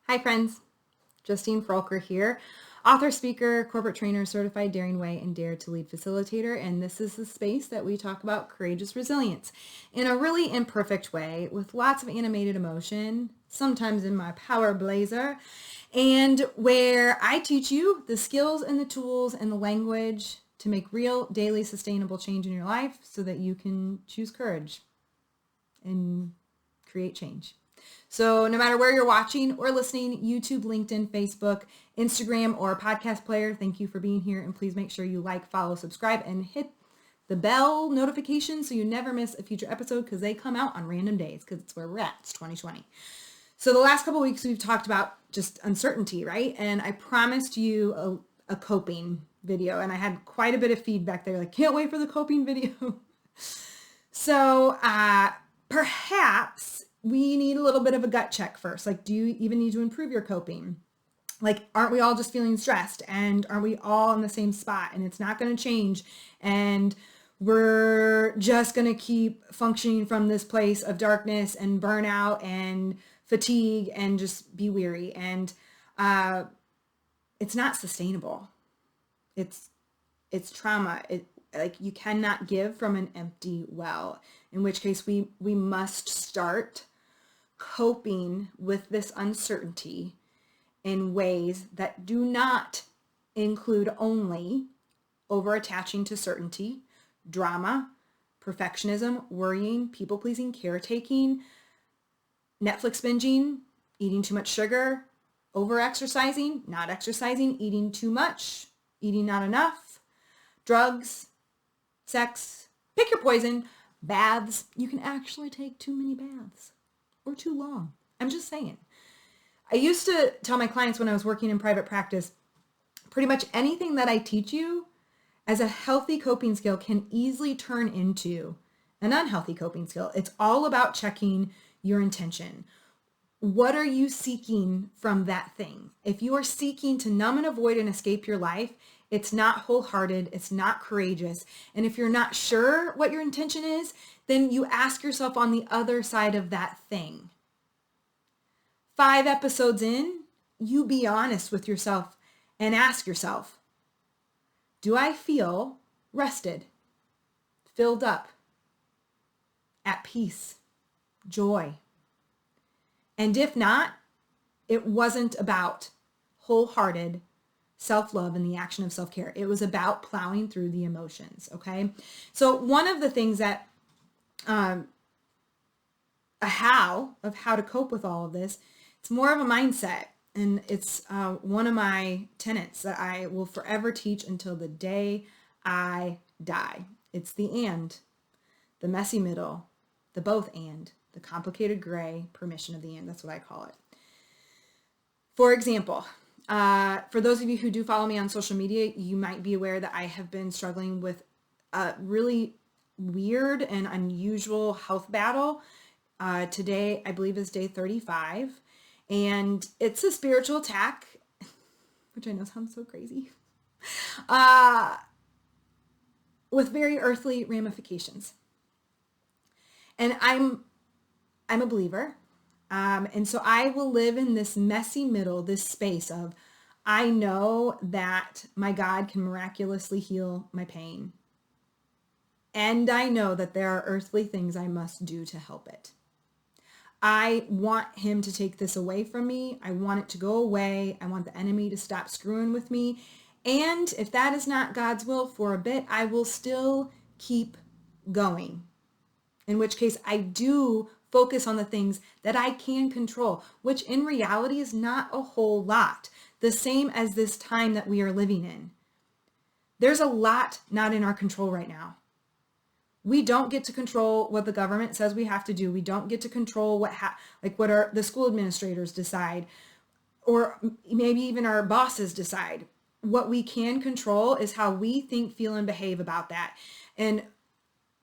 Hi friends, Justine Froelker here, author, speaker, corporate trainer, certified daring way, and dare to lead facilitator. And this is the space that we talk about courageous resilience in a really imperfect way with lots of animated emotion, sometimes in my power blazer, and where I teach you the skills and the tools and the language to make real daily sustainable change in your life so that you can choose courage and create change. So no matter where you're watching or listening, YouTube, LinkedIn, Facebook, Instagram, or a podcast player, thank you for being here. And please make sure you like, follow, subscribe, and hit the bell notification so you never miss a future episode because they come out on random days because it's where we're at. It's 2020. So the last couple of weeks we've talked about just uncertainty, right? And I promised you a coping video, and I had quite a bit of feedback there. Like, can't wait for the coping video. So perhaps we need a little bit of a gut check first. Like, do you even need to improve your coping? Like, aren't we all just feeling stressed? And are we all in the same spot? And it's not going to change. And we're just going to keep functioning from this place of darkness and burnout and fatigue and just be weary. And it's not sustainable. It's trauma. Like, you cannot give from an empty well, in which case we must start coping with this uncertainty in ways that do not include only over attaching to certainty, drama, perfectionism, worrying, people-pleasing, caretaking, Netflix binging, eating too much sugar, over-exercising, not exercising, eating too much, eating not enough, drugs, sex, pick your poison, baths. You can actually take too many baths or too long. I'm just saying. I used to tell my clients when I was working in private practice, pretty much anything that I teach you as a healthy coping skill can easily turn into an unhealthy coping skill. It's all about checking your intention. What are you seeking from that thing? If you are seeking to numb and avoid and escape your life, it's not wholehearted, it's not courageous. And if you're not sure what your intention is, then you ask yourself on the other side of that thing. 5 episodes in, you be honest with yourself and ask yourself, do I feel rested, filled up, at peace, joy? And if not, it wasn't about wholehearted self-love and the action of self-care. It was about plowing through the emotions, okay? So one of the things that, how to cope with all of this, it's more of a mindset. And it's one of my tenets that I will forever teach until the day I die. It's the and, the messy middle, the both and, the complicated gray permission of the and. That's what I call it. For example, for those of you who do follow me on social media, you might be aware that I have been struggling with a really weird and unusual health battle. Today, I believe, is day 35, and it's a spiritual attack, which I know sounds so crazy, with very earthly ramifications. And I'm a believer. And so I will live in this messy middle, this space of, I know that my God can miraculously heal my pain. And I know that there are earthly things I must do to help it. I want him to take this away from me. I want it to go away. I want the enemy to stop screwing with me. And if that is not God's will for a bit, I will still keep going. In which case I do focus on the things that I can control, which in reality is not a whole lot. The same as this time that we are living in. There's a lot not in our control right now. We don't get to control what the government says we have to do. We don't get to control what the school administrators decide, or maybe even our bosses decide. What we can control is how we think, feel, and behave about that. And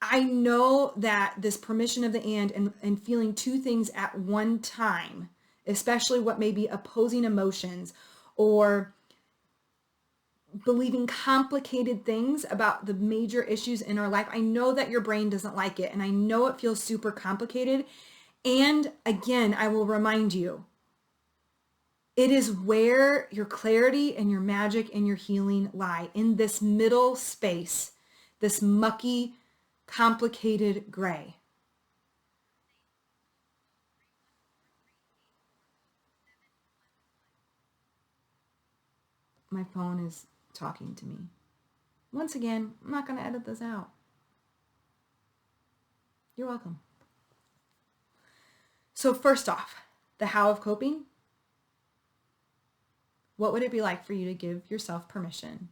I know that this permission of the and feeling two things at one time, especially what may be opposing emotions or believing complicated things about the major issues in our life. I know that your brain doesn't like it, and I know it feels super complicated. And again, I will remind you, It is where your clarity and your magic and your healing lie, in this middle space, this mucky, complicated gray. My phone is talking to me. Once again, I'm not going to edit this out. You're welcome. So first off, the how of coping. What would it be like for you to give yourself permission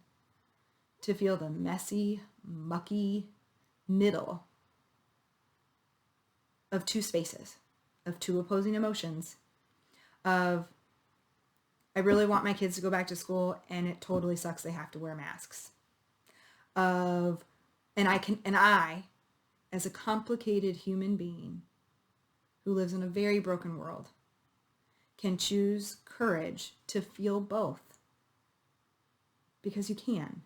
to feel the messy, mucky middle of two spaces, of two opposing emotions, of I really want my kids to go back to school and it totally sucks they have to wear masks. And I, as a complicated human being who lives in a very broken world, can choose courage to feel both. Because you can.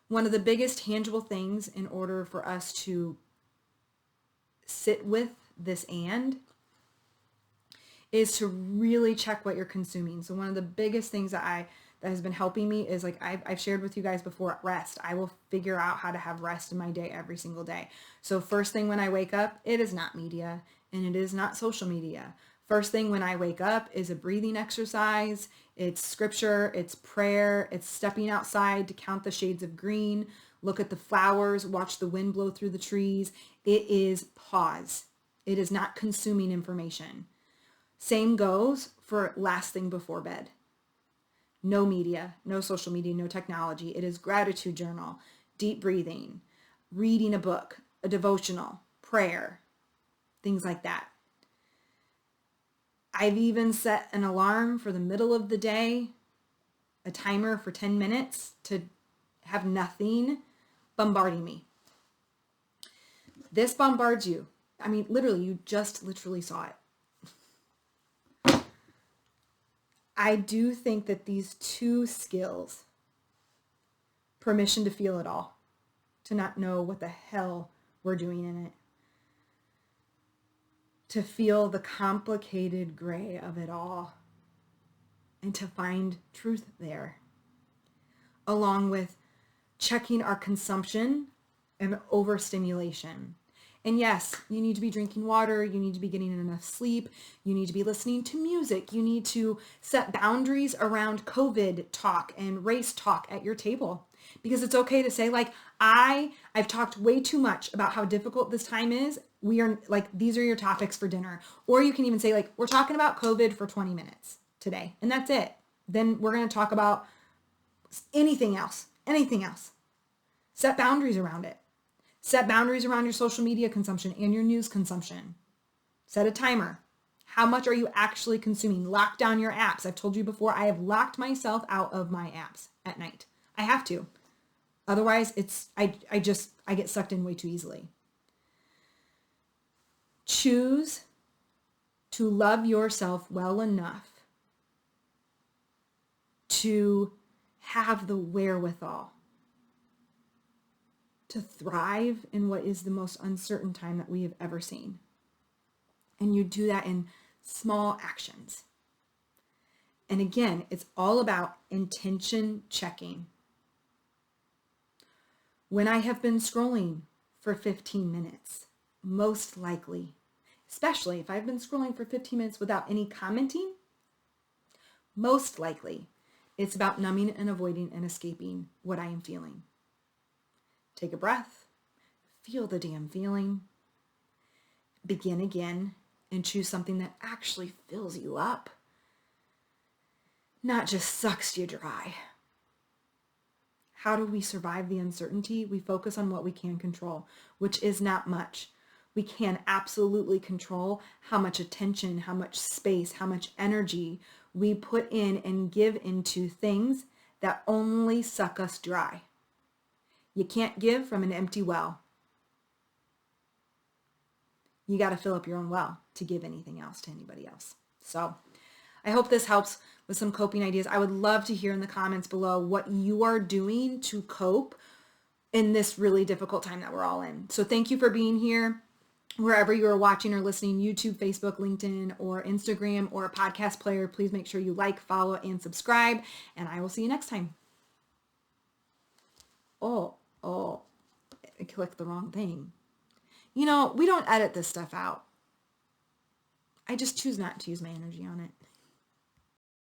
One of the biggest tangible things in order for us to sit with this is to really check what you're consuming. So one of the biggest things that has been helping me is, like I've shared with you guys before, rest. I will figure out how to have rest in my day every single day. So first thing when I wake up, it is not media and it is not social media. First thing when I wake up is a breathing exercise. It's scripture, it's prayer, it's stepping outside to count the shades of green, look at the flowers, watch the wind blow through the trees. It is pause. It is not consuming information. Same goes for last thing before bed. No media, no social media, no technology. It is gratitude journal, deep breathing, reading a book, a devotional, prayer, things like that. I've even set an alarm for the middle of the day, a timer for 10 minutes to have nothing bombarding me. This bombards you. I mean, literally, you just literally saw it. I do think that these two skills, permission to feel it all, to not know what the hell we're doing in it, to feel the complicated gray of it all, and to find truth there, along with checking our consumption and overstimulation. And yes, you need to be drinking water, you need to be getting enough sleep, you need to be listening to music, you need to set boundaries around COVID talk and race talk at your table. Because it's okay to say, like, I've talked way too much about how difficult this time is. We are, like, these are your topics for dinner. Or you can even say, like, we're talking about COVID for 20 minutes today, and that's it. Then we're going to talk about anything else. Set boundaries around it. Set boundaries around your social media consumption and your news consumption. Set a timer. How much are you actually consuming? Lock down your apps. I've told you before, I have locked myself out of my apps at night. I have to. Otherwise, I get sucked in way too easily. Choose to love yourself well enough to have the wherewithal to thrive in what is the most uncertain time that we have ever seen. And you do that in small actions. And again, it's all about intention checking. When I have been scrolling for 15 minutes, most likely, especially if I've been scrolling for 15 minutes without any commenting, most likely it's about numbing and avoiding and escaping what I am feeling. Take a breath, feel the damn feeling, begin again, and choose something that actually fills you up, not just sucks you dry. How do we survive the uncertainty? We focus on what we can control, which is not much. We can absolutely control how much attention, how much space, how much energy we put in and give into things that only suck us dry. You can't give from an empty well. You got to fill up your own well to give anything else to anybody else. So I hope this helps with some coping ideas. I would love to hear in the comments below what you are doing to cope in this really difficult time that we're all in. So thank you for being here. wherever you are watching or listening, YouTube, Facebook, LinkedIn, or Instagram, or a podcast player. Please make sure you like, follow, and subscribe, and I will see you next time. Oh, I clicked the wrong thing. We don't edit this stuff out. I just choose not to use my energy on it.